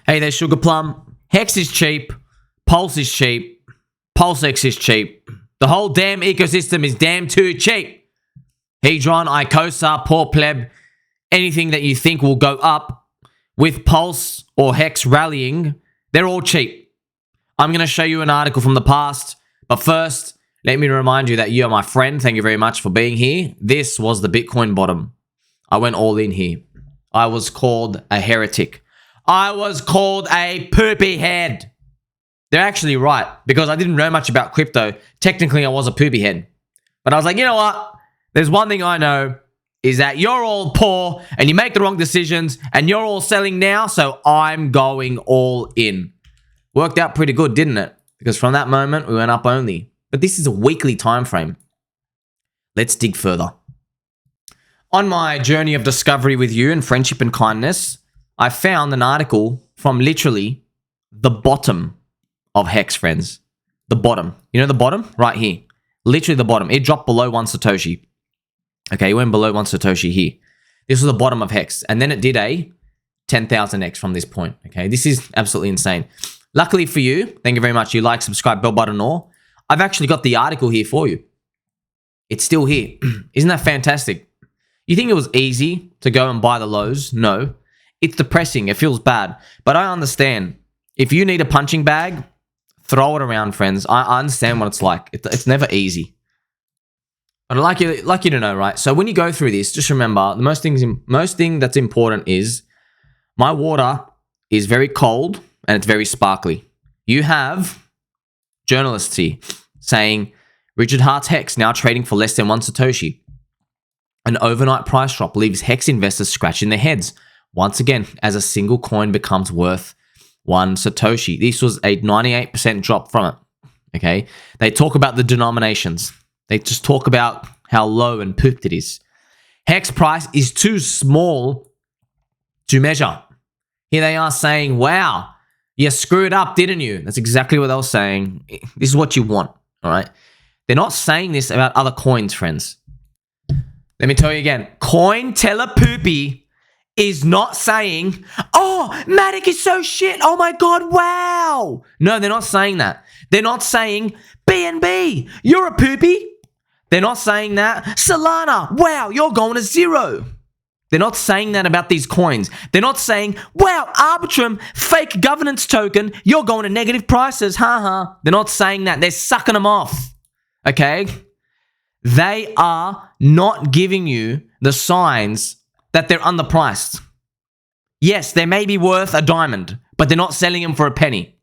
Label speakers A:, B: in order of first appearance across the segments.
A: Hey there, Sugar Plum. Hex is cheap. Pulse is cheap. PulseX is cheap. The whole damn ecosystem is damn too cheap. Hedron, Icosa, Poor Pleb, anything that you think will go up with Pulse or Hex rallying, they're all cheap. I'm going to show you an article from the past, but first, let me remind you that you are my friend. Thank you very much for being here. This was the Bitcoin bottom. I went all in here. I was called a heretic. I was called a poopy head. They're actually right, because I didn't know much about crypto. Technically, I was a poopy head. But I was like, you know what? There's one thing I know, is that you're all poor, and you make the wrong decisions, and you're all selling now, so I'm going all in. Worked out pretty good, didn't it? Because from that moment, we went up only. But this is a weekly time frame. Let's dig further. On my journey of discovery with you and friendship and kindness, I found an article from literally the bottom of Hex, friends. The bottom. You know the bottom? Right here. Literally the bottom. It dropped below 1 Satoshi. Okay, it went below 1 Satoshi here. This was the bottom of Hex. And then it did a 10,000x from this point. Okay, this is absolutely insane. Luckily for you, thank you very much. You like, subscribe, bell button, all. I've actually got the article here for you. It's still here. Isn't that fantastic? You think it was easy to go and buy the lows? No. It's depressing. It feels bad. But I understand. If you need a punching bag, throw it around, friends. I understand what it's like. It's never easy. But I'd like you to know, right? So when you go through this, just remember, the most thing that's important is my water is very cold and it's very sparkly. You have journalists here saying, Richard Hart's Hex now trading for less than 1 Satoshi. An overnight price drop leaves Hex investors scratching their heads. Once again, as a single coin becomes worth 1 Satoshi. This was a 98% drop from it. Okay? They talk about the denominations. They just talk about how low and pooped it is. Hex price is too small to measure. Here they are saying, wow, you screwed up, didn't you? That's exactly what they were saying. This is what you want, all right? They're not saying this about other coins, friends. Let me tell you again. Tele-POOPIE is not saying, oh, Matic is so shit. Oh my God, wow. No, they're not saying that. They're not saying, BNB, you're a poopy. They're not saying that. Soylana, wow, you're going to zero. They're not saying that about these coins. They're not saying, wow, Arbitrum, fake governance token, you're going to negative prices, haha. They're not saying that. They're sucking them off, okay? They are not giving you the signs that they're underpriced. Yes, they may be worth a diamond, but they're not selling them for a penny.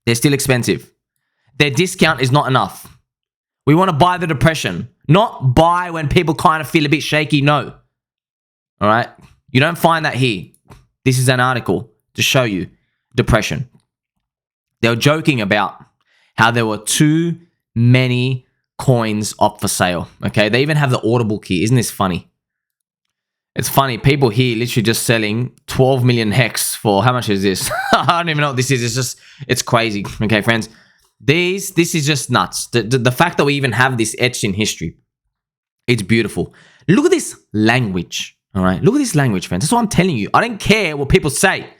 A: They're still expensive. Their discount is not enough. We want to buy the depression, not buy when people kind of feel a bit shaky. No. All right? You don't find that here. This is an article to show you depression. They were joking about how there were too many coins up for sale. Okay? They even have the Audible key. Isn't this funny? It's funny. People here literally just selling 12 million Hex for, how much is this? I don't even know what this is. It's crazy. Okay, friends? This is just nuts. The fact that we even have this etched in history, it's beautiful. Look at this language. All right? Look at this language, friends. That's what I'm telling you. I don't care what people say.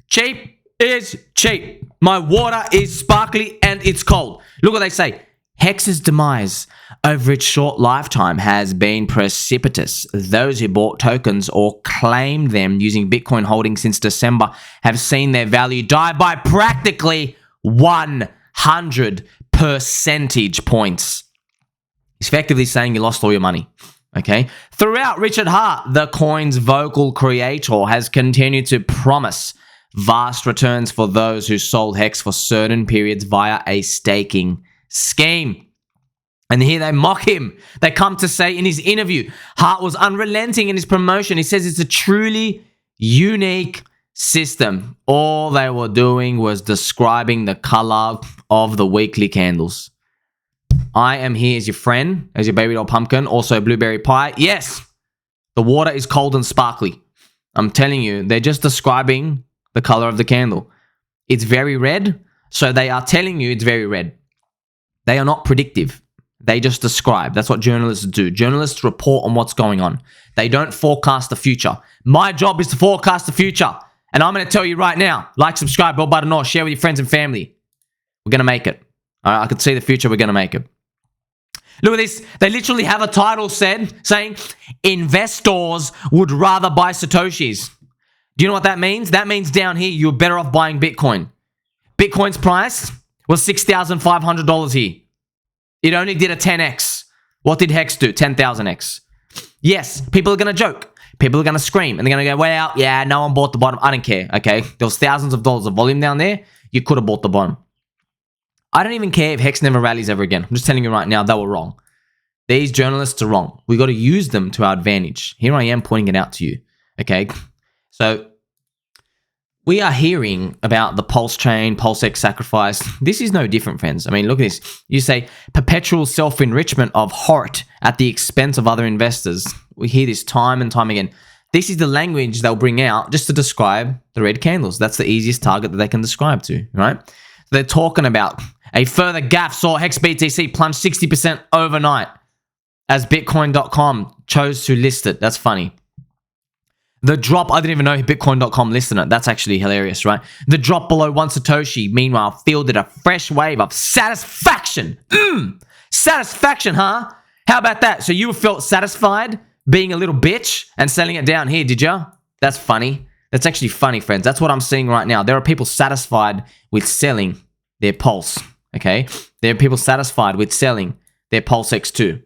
A: Cheap is cheap. My water is sparkly and it's cold. Look what they say. Hex's demise over its short lifetime has been precipitous. Those who bought tokens or claimed them using Bitcoin holdings since December have seen their value die by practically 100 percentage points. He's effectively saying you lost all your money. Okay? Throughout, Richard Hart, the coin's vocal creator, has continued to promise vast returns for those who sold Hex for certain periods via a staking scheme. And here they mock him. They come to say in his interview, Hart was unrelenting in his promotion. He says it's a truly unique system. All they were doing was describing the color of the weekly candles. I am here as your friend, as your baby doll pumpkin, also blueberry pie. Yes, the water is cold and sparkly. I'm telling you, they're just describing the color of the candle. It's very red, so they are telling you it's very red. They are not predictive. They just describe. That's what journalists do. Journalists report on what's going on. They don't forecast the future. My job is to forecast the future. And I'm going to tell you right now, like, subscribe, bell button, or share with your friends and family. We're going to make it. All right, I can see the future. We're going to make it. Look at this. They literally have a title saying, investors would rather buy Satoshis. Do you know what that means? That means down here, you're better off buying Bitcoin. Bitcoin's price was $6,500 here. It only did a 10x. What did HEX do? 10,000x. Yes, people are going to joke. People are going to scream. And they're going to go, well, yeah, no one bought the bottom. I don't care, okay? There was thousands of dollars of volume down there. You could have bought the bottom. I don't even care if HEX never rallies ever again. I'm just telling you right now, they were wrong. These journalists are wrong. We got to use them to our advantage. Here I am pointing it out to you, okay? So we are hearing about the PulseChain, PulseX sacrifice. This is no different, friends. I mean, look at this. You say perpetual self-enrichment of heart at the expense of other investors. We hear this time and time again. This is the language they'll bring out just to describe the red candles. That's the easiest target that they can describe to, right? They're talking about a further gaffe saw HEX BTC plunge 60% overnight as Bitcoin.com chose to list it. That's funny. The drop, I didn't even know Bitcoin.com listed it. That's actually hilarious, right? The drop below 1 Satoshi, meanwhile, fielded a fresh wave of satisfaction. Satisfaction, huh? How about that? So you felt satisfied being a little bitch and selling it down here, did you? That's funny. That's actually funny, friends. That's what I'm seeing right now. There are people satisfied with selling their Pulse, okay? There are people satisfied with selling their PulseX too.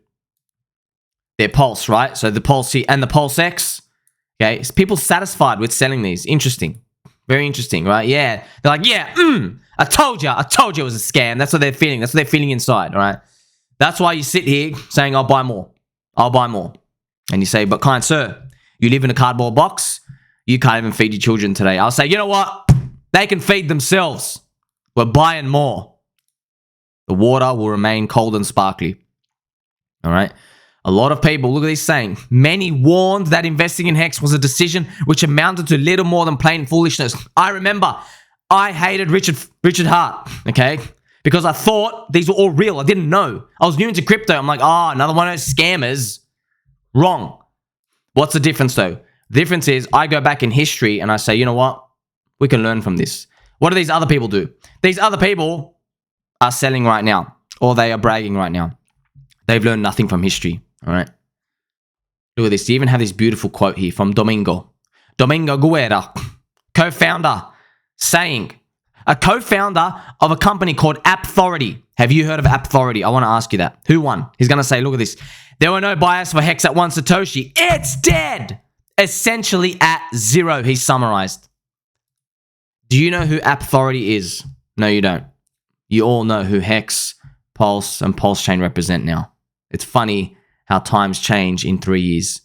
A: Their Pulse, right? So the Pulse and the PulseX, okay? It's people satisfied with selling these. Interesting. Very interesting, right? Yeah. They're like, yeah, I told you it was a scam. That's what they're feeling. That's what they're feeling inside, all right? That's why you sit here saying, I'll buy more. I'll buy more. And you say, but kind sir, you live in a cardboard box. You can't even feed your children today. I'll say, you know what? They can feed themselves. We're buying more. The water will remain cold and sparkly. All right? A lot of people, look at this saying, many warned that investing in HEX was a decision which amounted to little more than plain foolishness. I remember I hated Richard Hart, okay? Because I thought these were all real. I didn't know. I was new into crypto. I'm like, another one of those scammers. Wrong. What's the difference though? The difference is I go back in history and I say, you know what? We can learn from this. What do these other people do? These other people are selling right now, or they are bragging right now. They've learned nothing from history, all right? Look at this. You even have this beautiful quote here from Domingo Guerra, co-founder, saying, a co-founder of a company called Authority. Have you heard of Authority? I want to ask you that. Who won? He's going to say, look at this. There were no buyers for HEX at 1 Satoshi. It's dead. Essentially at zero, he summarized. Do you know who Authority is? No, you don't. You all know who HEX, Pulse, and PulseChain represent now. It's funny how times change in 3 years.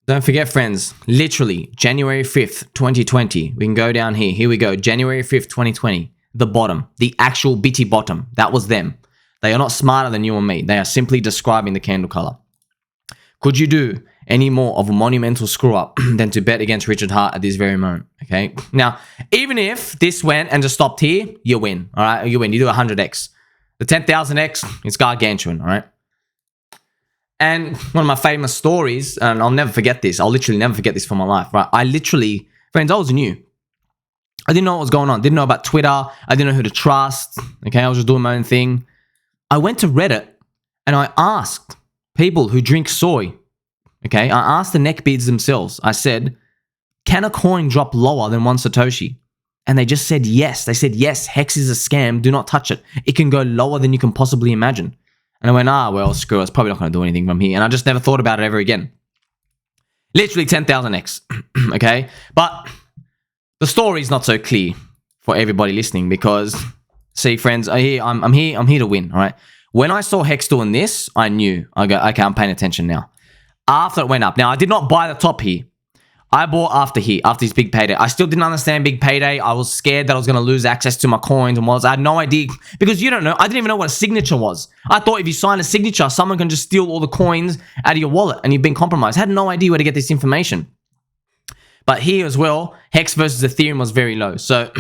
A: Don't forget, friends, literally January 5th, 2020. We can go down here. Here we go. January 5th, 2020. The bottom. The actual bitty bottom. That was them. They are not smarter than you and me. They are simply describing the candle color. Could you do any more of a monumental screw up than to bet against Richard Hart at this very moment? Okay. Now, even if this went and just stopped here, you win. All right. You win. You do 100x. The 10,000x, it's gargantuan. All right. And one of my famous stories, and I'll never forget this. I'll literally never forget this for my life. Right. Friends, I was new. I didn't know what was going on. Didn't know about Twitter. I didn't know who to trust. Okay. I was just doing my own thing. I went to Reddit and I asked people who drink soy. Okay. I asked the neckbeards themselves. I said, can a coin drop lower than 1 Satoshi? And they just said yes. They said, yes, HEX is a scam. Do not touch it. It can go lower than you can possibly imagine. And I went, well, screw it. It's probably not going to do anything from here. And I just never thought about it ever again. Literally 10,000x. Okay. But the story is not so clear for everybody listening because, see, friends, I'm here to win. All right. When I saw HEX doing this, I knew. I go, okay, I'm paying attention now. After it went up. Now, I did not buy the top here. I bought after this big payday. I still didn't understand big payday. I was scared that I was going to lose access to my coins and wallets. I had no idea because you don't know. I didn't even know what a signature was. I thought if you sign a signature, someone can just steal all the coins out of your wallet and you've been compromised. I had no idea where to get this information. But here as well, HEX versus Ethereum was very low. So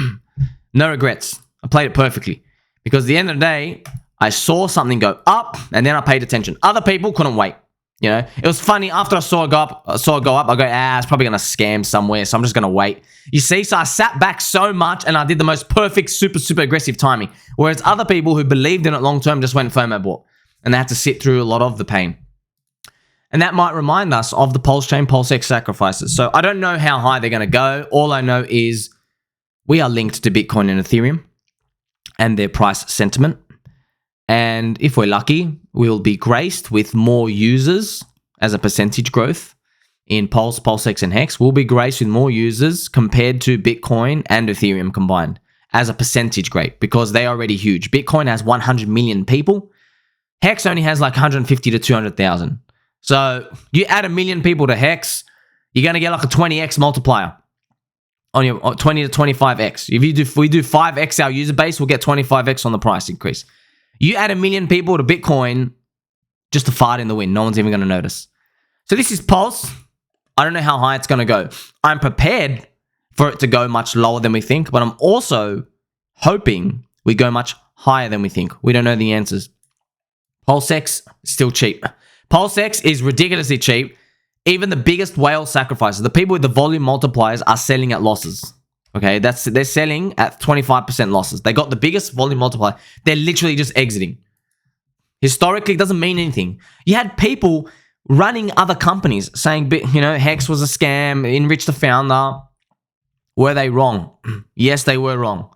A: no regrets. I played it perfectly because at the end of the day, I saw something go up and then I paid attention. Other people couldn't wait. You know, it was funny after I saw it go up. I go, it's probably gonna scam somewhere, so I'm just gonna wait. You see, so I sat back so much, and I did the most perfect, super aggressive timing. Whereas other people who believed in it long term just went FOMO bought, and they had to sit through a lot of the pain. And that might remind us of the PulseChain, PulseX sacrifices. So I don't know how high they're gonna go. All I know is we are linked to Bitcoin and Ethereum and their price sentiment. And if we're lucky, we'll be graced with more users as a percentage growth in PulseX and HEX. We'll be graced with more users compared to Bitcoin and Ethereum combined as a percentage grade because they are already huge. Bitcoin has 100 million people. HEX only has like 150 to 200,000. So you add 1 million people to HEX, you're going to get like a 20x multiplier on your 20 to 25x. If we do 5x our user base, we'll get 25x on the price increase. You add 1 million people to Bitcoin, just a fart in the wind. No one's even going to notice. So this is Pulse. I don't know how high it's going to go. I'm prepared for it to go much lower than we think, but I'm also hoping we go much higher than we think. We don't know the answers. PulseX is still cheap. PulseX is ridiculously cheap. Even the biggest whale sacrifices, the people with the volume multipliers are selling at losses. Okay, they're selling at 25% losses. They got the biggest volume multiplier. They're literally just exiting. Historically, it doesn't mean anything. You had people running other companies saying, you know, HEX was a scam, enrich the founder. Were they wrong? Yes, they were wrong.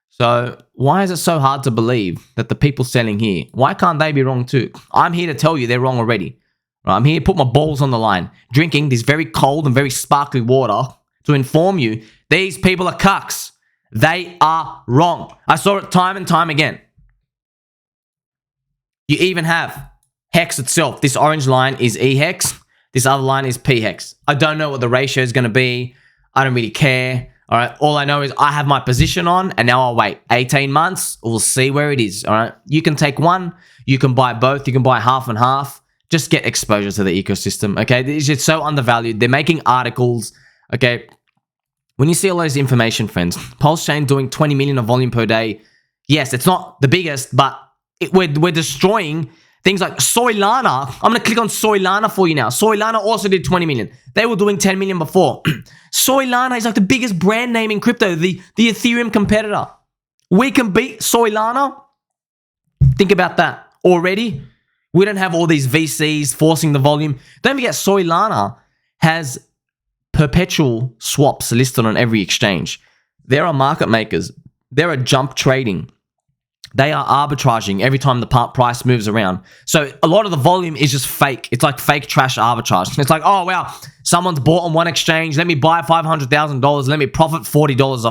A: So why is it so hard to believe that the people selling here, why can't they be wrong too? I'm here to tell you they're wrong already. I'm here to put my balls on the line, drinking this very cold and very sparkly water to inform you these people are cucks. They are wrong. I saw it time and time again. You even have HEX itself. This orange line is EHEX. This other line is PHEX. I don't know what the ratio is going to be. I don't really care. All right. All I know is I have my position on and now I'll wait 18 months. We'll see where it is. All right. You can take one. You can buy both. You can buy half and half. Just get exposure to the ecosystem. Okay. It's just so undervalued. They're making articles. Okay. When you see all those information, friends, PulseChain doing 20 million of volume per day. Yes, it's not the biggest, but we're destroying things like Soylana. I'm going to click on Soylana for you now. Soylana also did 20 million. They were doing 10 million before. Soylana is like the biggest brand name in crypto, the Ethereum competitor. We can beat Soylana. Think about that. Already, we don't have all these VCs forcing the volume. Don't forget, Soylana has perpetual swaps listed on every exchange. There are market makers. There are jump trading. They are arbitraging every time the price moves around. So a lot of the volume is just fake. It's like fake trash arbitrage. It's like, oh, wow, someone's bought on one exchange. Let me buy $500,000. Let me profit $40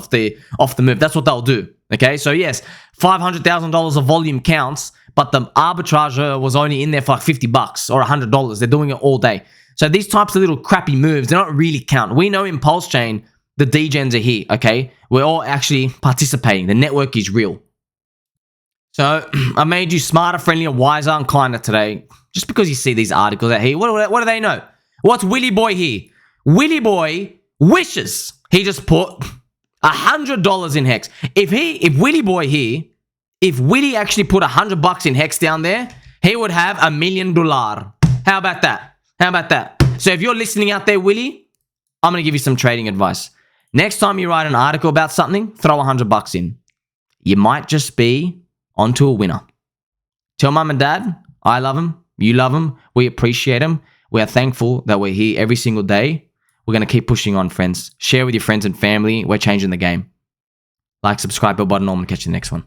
A: off the move. That's what they'll do. Okay, so yes, $500,000 of volume counts, but the arbitrager was only in there for like $50 or $100. They're doing it all day. So these types of little crappy moves, they don't really count. We know in PulseChain, the degens are here, okay? We're all actually participating. The network is real. So I made you smarter, friendlier, wiser, and kinder today. Just because you see these articles out here, what do they know? What's Willie Boy here? Willie Boy wishes he just put $100 in HEX. If Willie Boy here, if Willie actually put $100 in HEX down there, he would have $1 million. How about that? How about that? So if you're listening out there, Willie, I'm going to give you some trading advice. Next time you write an article about something, throw $100 in. You might just be onto a winner. Tell mum and dad, I love them. You love them. We appreciate them. We are thankful that we're here every single day. We're going to keep pushing on, friends. Share with your friends and family. We're changing the game. Like, subscribe, bell button. I'm going to catch you in the next one.